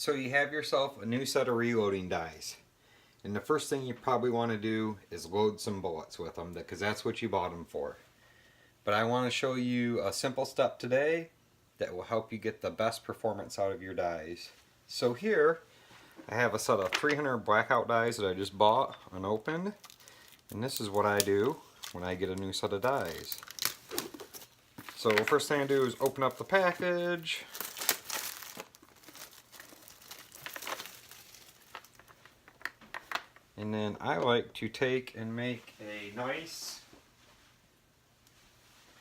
So you have yourself a new set of reloading dies. And the first thing you probably want to do is load some bullets with them because that's what you bought them for. But I want to show you a simple step today that will help you get the best performance out of your dies. So here I have a set of 300 blackout dies that I just bought unopened. And this is what I do when I get a new set of dies. So first thing I do is open up the package. And then I like to take and make a nice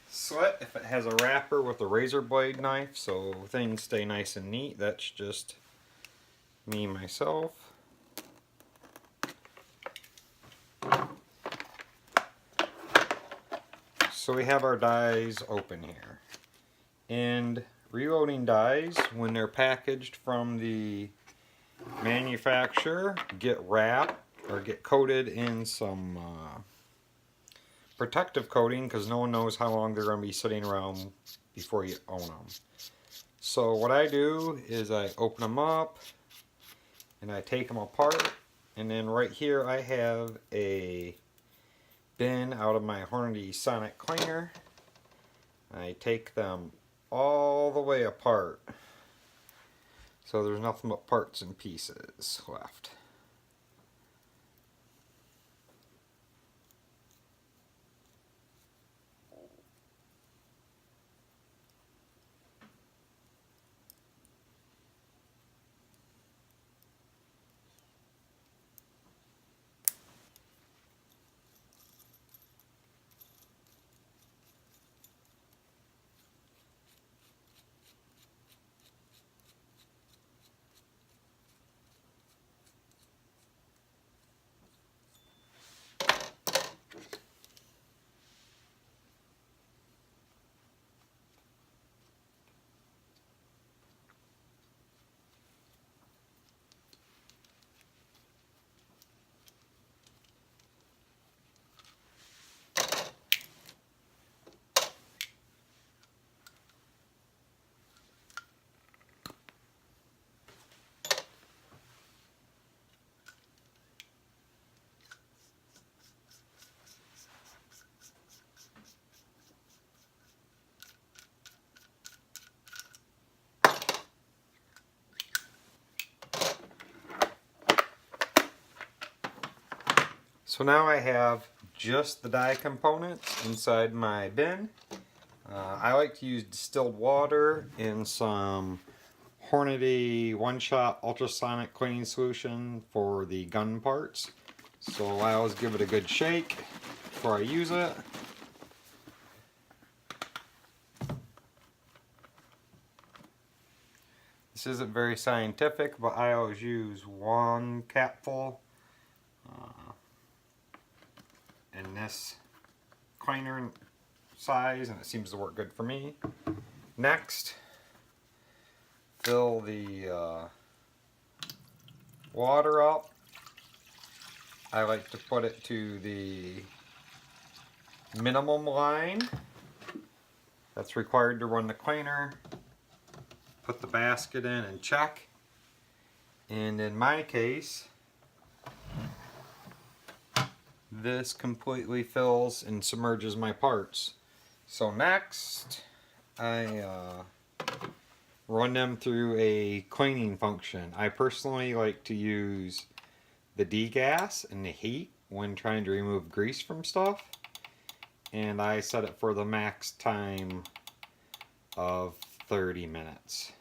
slit if it has a wrapper with a razor blade knife so things stay nice and neat. That's just me myself. So we have our dies open here. And reloading dies, when they're packaged from the manufacturer, get wrapped or get coated in some protective coating because no one knows how long they're going to be sitting around before you own them. So what I do is I open them up and I take them apart, and then right here I have a bin out of my Hornady Sonic cleaner. I take them all the way apart so there's nothing but parts and pieces left. So now I have just the die components inside my bin. I like to use distilled water in some Hornady One-Shot Ultrasonic Cleaning Solution for the gun parts. So I always give it a good shake before I use it. This isn't very scientific, but I always use one capful in this cleaner size, and it seems to work good for me. Next, fill the water up. I like to put it to the minimum line that's required to run the cleaner. Put the basket in and check. And in my case, this completely fills and submerges my parts. So next, I run them through a cleaning function. I personally like to use the degas and the heat when trying to remove grease from stuff. And I set it for the max time of 30 minutes.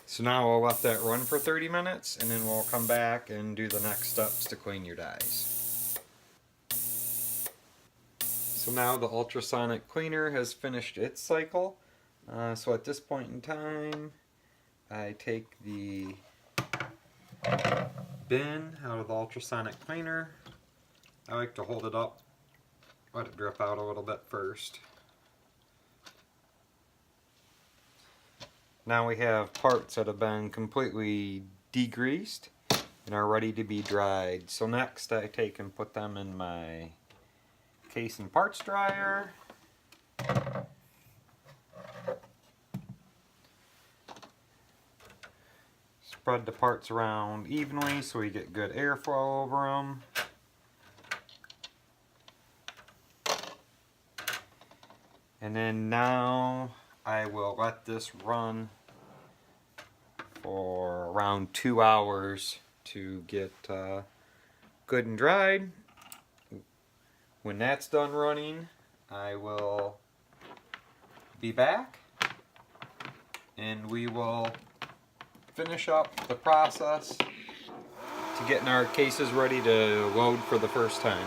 So now we'll let that run for 30 minutes and then we'll come back and do the next steps to clean your dies. So now the ultrasonic cleaner has finished its cycle. So at this point in time, I take the bin out of the ultrasonic cleaner. I like to hold it up, let it drip out a little bit first. Now we have parts that have been completely degreased and are ready to be dried. So next I take and put them in my case and parts dryer. Spread the parts around evenly so we get good airflow over them. And then now I will let this run for around 2 hours to get good and dried. When that's done running, I will be back and we will finish up the process to getting our cases ready to load for the first time.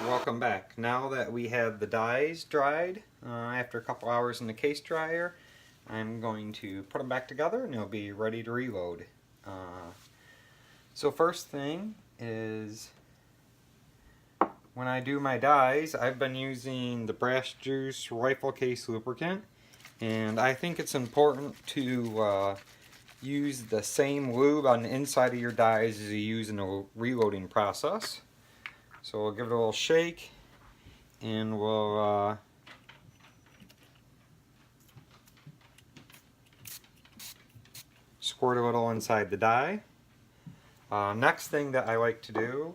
Welcome back. Now that we have the dies dried, after a couple hours in the case dryer, I'm going to put them back together and they'll be ready to reload. So first thing is, when I do my dies, I've been using the Brass Juice rifle case lubricant, and I think it's important to use the same lube on the inside of your dies as you use in the reloading process. So we'll give it a little shake and we'll squirt a little inside the die. Next thing that I like to do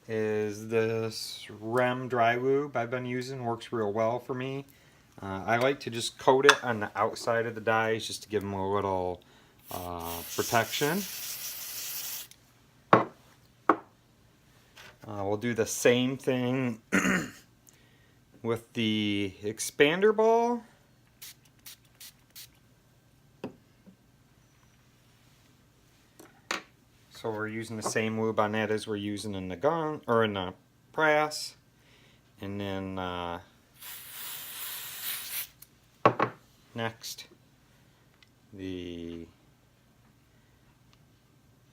is this REM dry lube I've been using. Works real well for me. I like to just coat it on the outside of the dies just to give them a little protection. We'll do the same thing with the expander ball. So we're using the same lube on that as we're using in the gun or in the brass. And then next,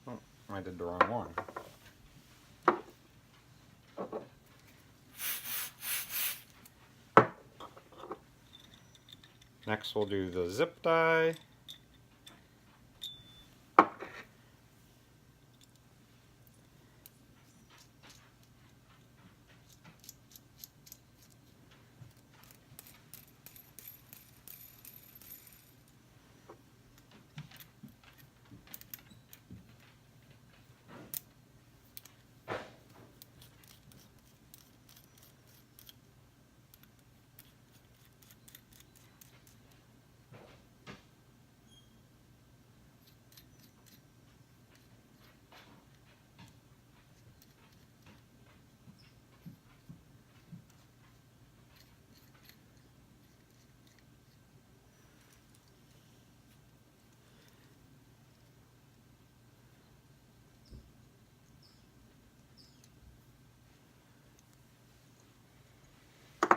oh, I did the wrong one. Next we'll do the zip die.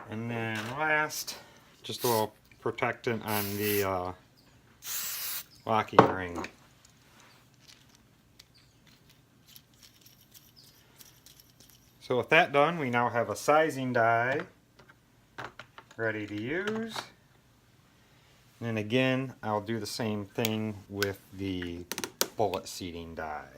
And then last, just a little protectant on the locking ring. So with that done, we now have a sizing die ready to use. And then again, I'll do the same thing with the bullet seating die.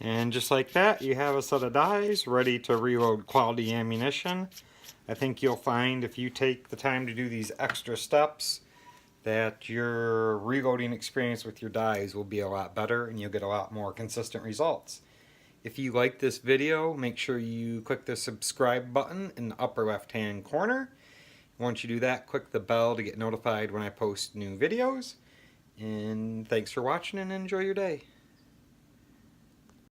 And just like that, you have a set of dies ready to reload quality ammunition. I think you'll find if you take the time to do these extra steps that your reloading experience with your dies will be a lot better and you'll get a lot more consistent results. If you like this video, make sure you click the subscribe button in the upper left hand corner. Once you do that, click the bell to get notified when I post new videos. And thanks for watching and enjoy your day.